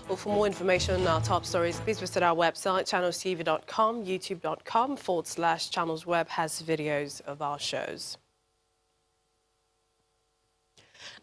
Well, for more information on our top stories, please visit our website, channelstv.com. youtube.com/channelsweb has videos of our shows.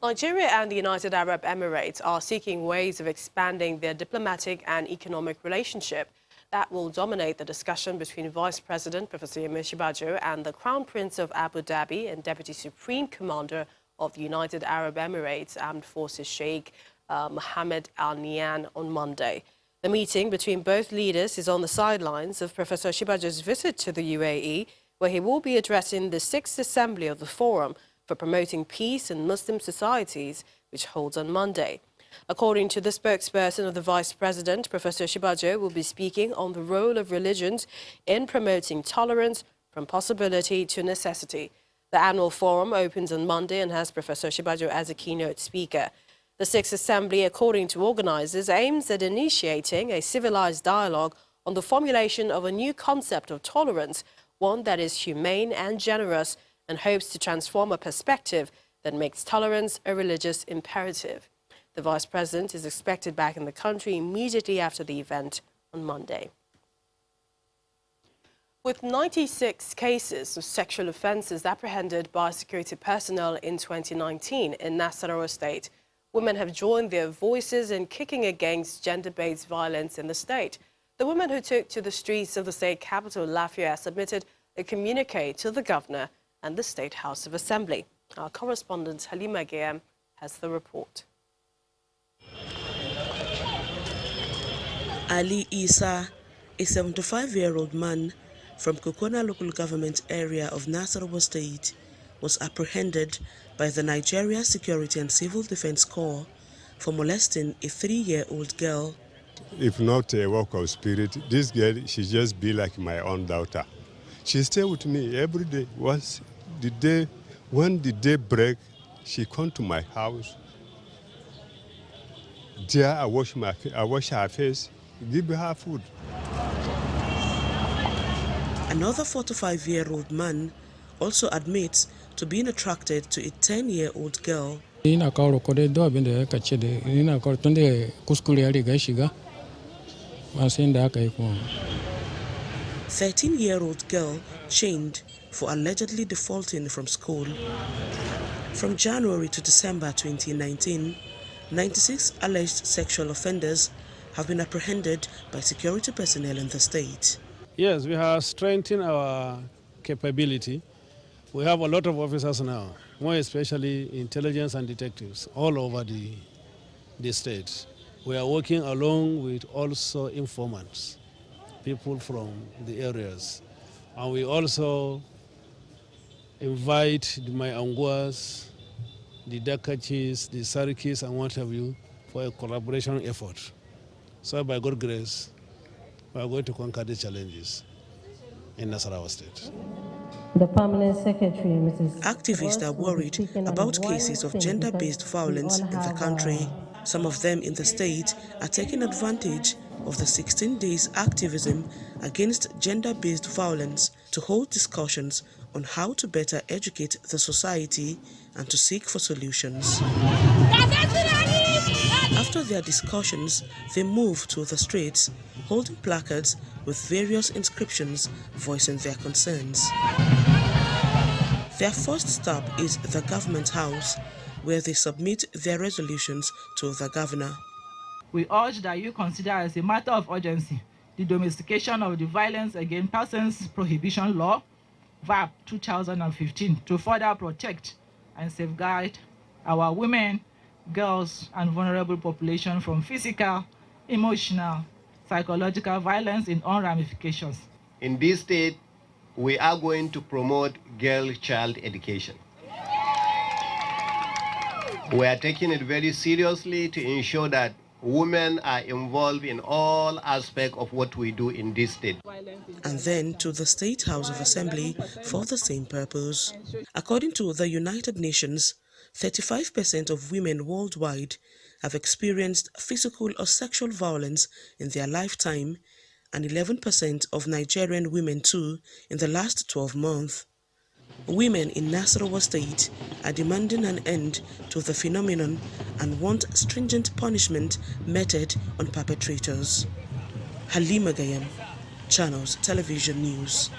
Nigeria and the United Arab Emirates are seeking ways of expanding their diplomatic and economic relationship that will dominate the discussion between Vice President Professor Yemi Osinbajo and the Crown Prince of Abu Dhabi and Deputy Supreme Commander of the United Arab Emirates Armed Forces Sheikh Mohammed Al Nahyan on Monday. The meeting between both leaders is on the sidelines of Professor Osinbajo's visit to the UAE, where he will be addressing the 6th Assembly of the Forum for Promoting Peace in Muslim Societies, which holds on Monday. According to the spokesperson of the Vice President, Professor Osinbajo will be speaking on the role of religions in promoting tolerance from possibility to necessity. The annual forum opens on Monday and has Professor Osinbajo as a keynote speaker. The 6th Assembly, according to organizers, aims at initiating a civilized dialogue on the formulation of a new concept of tolerance, one that is humane and generous, and hopes to transform a perspective that makes tolerance a religious imperative. The Vice President is expected back in the country immediately after the event on Monday. With 96 cases of sexual offences apprehended by security personnel in 2019 in Nasarawa State, women have joined their voices in kicking against gender-based violence in the state. The women who took to the streets of the state capital, Lafayette, submitted a communique to the governor and the State House of Assembly. Our correspondent Halima Gayam has the report. Ali Isa, a 75-year-old man from Kokona local government area of Nasarawa State, was apprehended by the Nigeria Security and Civil Defense Corps for molesting a 3-year-old girl. If not a work of spirit, this girl, she just be like my own daughter. She stay with me every day. When the day break, she come to my house. There I wash her face, give her food. Another 45-year-old man also admits to being attracted to a 10-year-old girl. 13-year-old girl chained for allegedly defaulting from school. From January to December 2019, 96 alleged sexual offenders have been apprehended by security personnel in the state. Yes, we have strengthened our capability. We have a lot of officers now, more especially intelligence and detectives all over the state. We are working along with also informants, people from the areas. And we also invite the Mayanguas, the Dakachis, the Sarikis, and what have you, for a collaboration effort. So by God's grace, we are going to conquer the challenges in Nasarawa State. The Permanent Secretary, Mrs. Activists are worried about cases of gender-based violence in the country. Some of them in the state are taking advantage of the 16 days activism against gender-based violence to hold discussions on how to better educate the society and to seek for solutions. After their discussions, they move to the streets, holding placards with various inscriptions voicing their concerns. Their first stop is the Government House, where they submit their resolutions to the governor. We urge that you consider as a matter of urgency the domestication of the Violence Against Persons Prohibition Law, VAP 2015, to further protect and safeguard our women, girls, and vulnerable population from physical, emotional, psychological violence in all ramifications. In this state, we are going to promote girl-child education. We are taking it very seriously to ensure that women are involved in all aspects of what we do in this state. And then to the State House of Assembly for the same purpose. According to the United Nations, 35% of women worldwide have experienced physical or sexual violence in their lifetime, and 11% of Nigerian women too in the last 12 months. Women in Nasarawa State are demanding an end to the phenomenon and want stringent punishment meted on perpetrators. Halima Gayam, Channels Television News.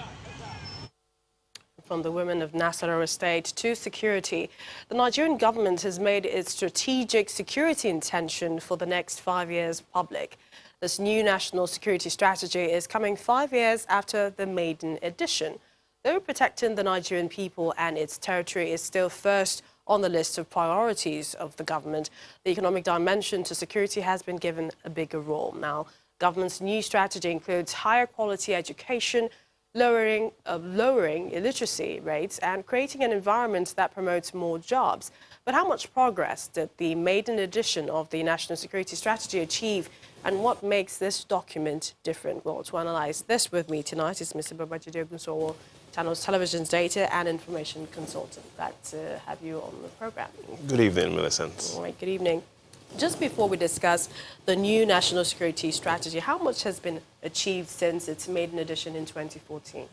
From the women of Nasarawa State to security, the Nigerian government has made its strategic security intention for the next 5 years public. This new national security strategy is coming 5 years after the maiden edition. Though protecting the Nigerian people and its territory is still first on the list of priorities of the government, the economic dimension to security has been given a bigger role. Now, government's new strategy includes higher quality education, lowering illiteracy rates and creating an environment that promotes more jobs. But how much progress did the maiden edition of the National Security Strategy achieve, and what makes this document different? Well, to analyze this with me tonight is Mr. Babajide Ogunsowo, Channels Television's data and information consultant. Glad to have you on the program. Good evening, Millicent. All right, good evening. Just before we discuss the new national security strategy, how much has been achieved since its maiden edition in 2014?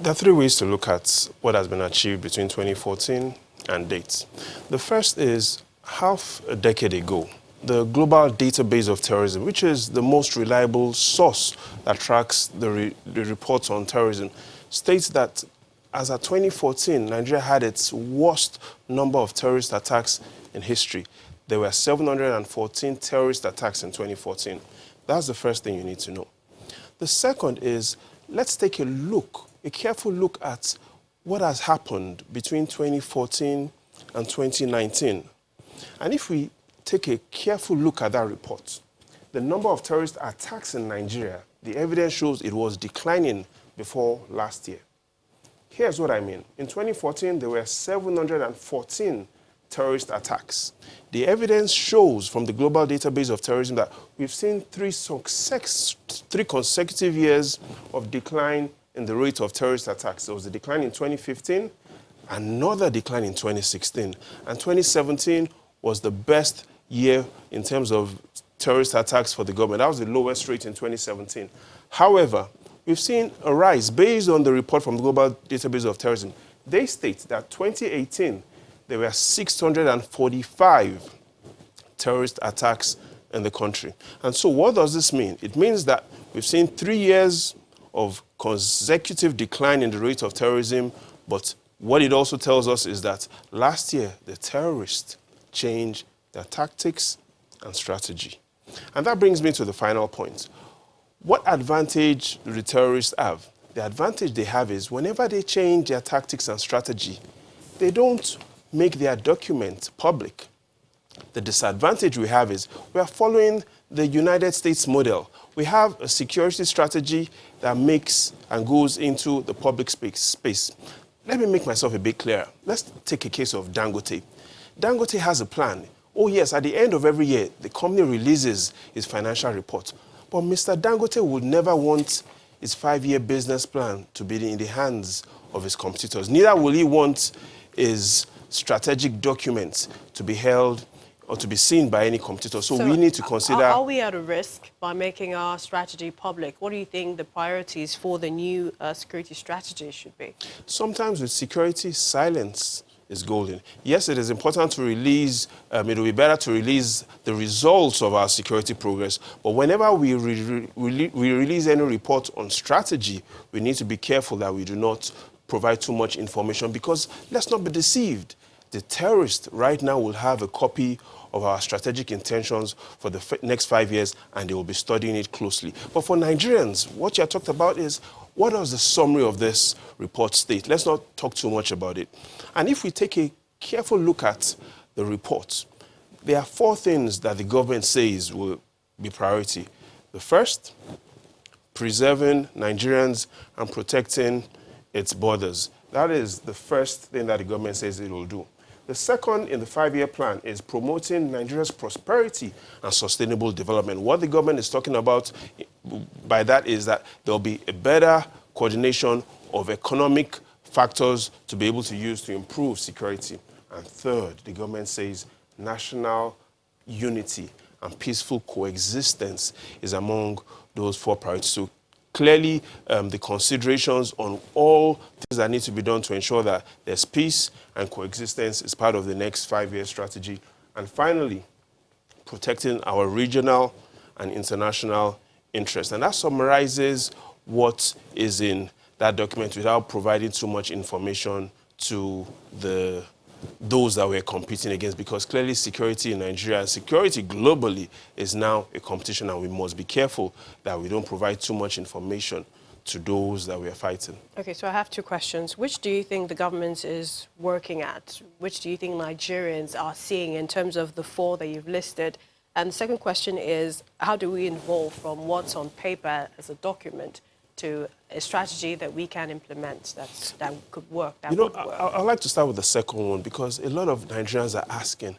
There are three ways to look at what has been achieved between 2014 and date. The first is half a decade ago, the global database of terrorism, which is the most reliable source that tracks the reports on terrorism, states that as of 2014, Nigeria had its worst number of terrorist attacks in history. There were 714 terrorist attacks in 2014. That's the first thing you need to know. The second is, let's take a careful look at what has happened between 2014 and 2019. And if we take a careful look at that report, the number of terrorist attacks in Nigeria, the evidence shows it was declining before last year. Here's what I mean. In 2014, there were 714 terrorist attacks. The evidence shows from the global database of terrorism that we've seen three consecutive years of decline in the rate of terrorist attacks. There was a decline in 2015, another decline in 2016, and 2017 was the best year in terms of terrorist attacks for the government. That was the lowest rate in 2017. However, we've seen a rise based on the report from the global database of terrorism. They state that 2018, there were 645 terrorist attacks in the country. And so what does this mean? It means that we've seen 3 years of consecutive decline in the rate of terrorism, but what it also tells us is that last year, the terrorists changed their tactics and strategy. And that brings me to the final point. What advantage do the terrorists have? The advantage they have is whenever they change their tactics and strategy, they don't make their document public. The disadvantage we have is we are following the United States model. We have a security strategy that makes and goes into the public space. Let me make myself a bit clearer. Let's take a case of Dangote. Dangote has a plan. Oh yes, at the end of every year, the company releases its financial report. But Mr. Dangote would never want his 5-year business plan to be in the hands of his competitors. Neither will he want his strategic documents to be held or to be seen by any competitor. So we need to consider... Are we at a risk by making our strategy public? What do you think the priorities for the new security strategy should be? Sometimes with security, silence is golden. Yes, it is important to release, it will be better to release the results of our security progress, but whenever we release any report on strategy, we need to be careful that we do not provide too much information, because let's not be deceived. The terrorists right now will have a copy of our strategic intentions for the next 5 years, and they will be studying it closely. But for Nigerians, what you are talking about is, what does the summary of this report state? Let's not talk too much about it. And if we take a careful look at the report, there are 4 things that the government says will be priority. The first, preserving Nigerians and protecting its borders. That is the first thing that the government says it will do. The second in the 5-year plan is promoting Nigeria's prosperity and sustainable development. What the government is talking about by that is that there will be a better coordination of economic factors to be able to use to improve security. And third, the government says national unity and peaceful coexistence is among those 4 priorities. So clearly the considerations on all things that need to be done to ensure that there's peace and coexistence is part of the next 5-year strategy. And finally, protecting our regional and international interests. And that summarizes what is in that document without providing too much information to those that we're competing against, because clearly security in Nigeria and security globally is now a competition, and we must be careful that we don't provide too much information to those that we are fighting. Okay, so I have two questions. Which do you think the government is working at? Which do you think Nigerians are seeing in terms of the four that you've listed? And the second question is, how do we evolve from what's on paper as a document to a strategy that we can implement that could work, that would work? I'd like to start with the second one, because a lot of Nigerians are asking,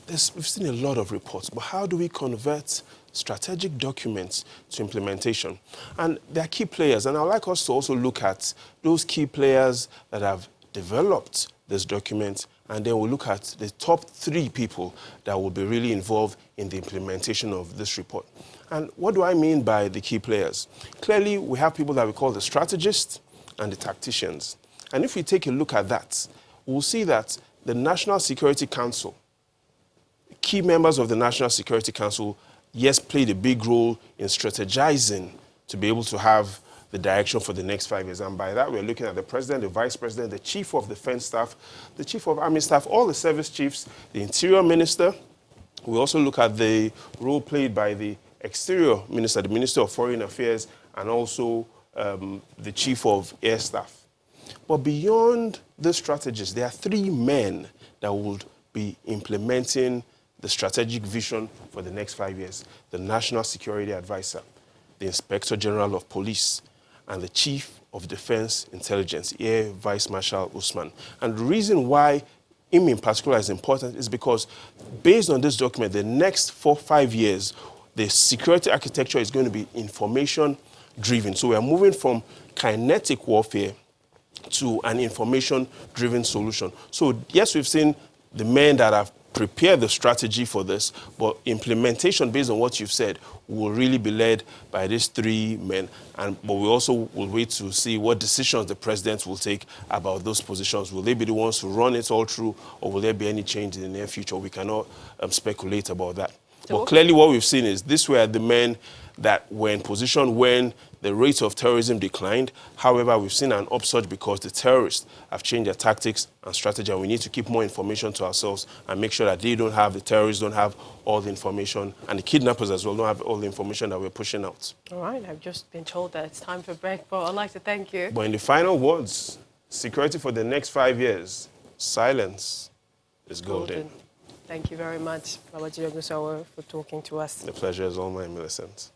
we've seen a lot of reports, but how do we convert strategic documents to implementation? And there are key players, and I'd like us to also look at those key players that have developed this document, and then we'll look at the top 3 people that will be really involved in the implementation of this report. And what do I mean by the key players? Clearly, we have people that we call the strategists and the tacticians. And if we take a look at that, we'll see that the National Security Council, key members of the National Security Council, yes, played a big role in strategizing to be able to have the direction for the next 5 years. And by that, we're looking at the president, the vice president, the chief of defense staff, the chief of army staff, all the service chiefs, the interior minister. We also look at the role played by the exterior minister, the Minister of Foreign Affairs, and also the chief of air staff. But beyond the strategists, there are 3 men that would be implementing the strategic vision for the next 5 years: the National Security Advisor, the Inspector General of Police, and the Chief of Defense Intelligence, Air Vice Marshal Usman. And the reason why him in particular is important is because based on this document, the next 4-5 years, the security architecture is going to be information-driven. So we are moving from kinetic warfare to an information-driven solution. So yes, we've seen the men that have prepared the strategy for this, but implementation based on what you've said will really be led by these 3 men. But we also will wait to see what decisions the president will take about those positions. Will they be the ones to run it all through, or will there be any change in the near future? We cannot speculate about that. But clearly what we've seen is these were the men that were in position when the rate of terrorism declined. However, we've seen an upsurge because the terrorists have changed their tactics and strategy, and we need to keep more information to ourselves and make sure that the terrorists don't have all the information, and the kidnappers as well don't have all the information that we're pushing out. All right, I've just been told that it's time for a break, but I'd like to thank you. But in the final words, security for the next 5 years, silence is golden. Thank you very much, Nasarawa, for talking to us. The pleasure is all mine, Millicent.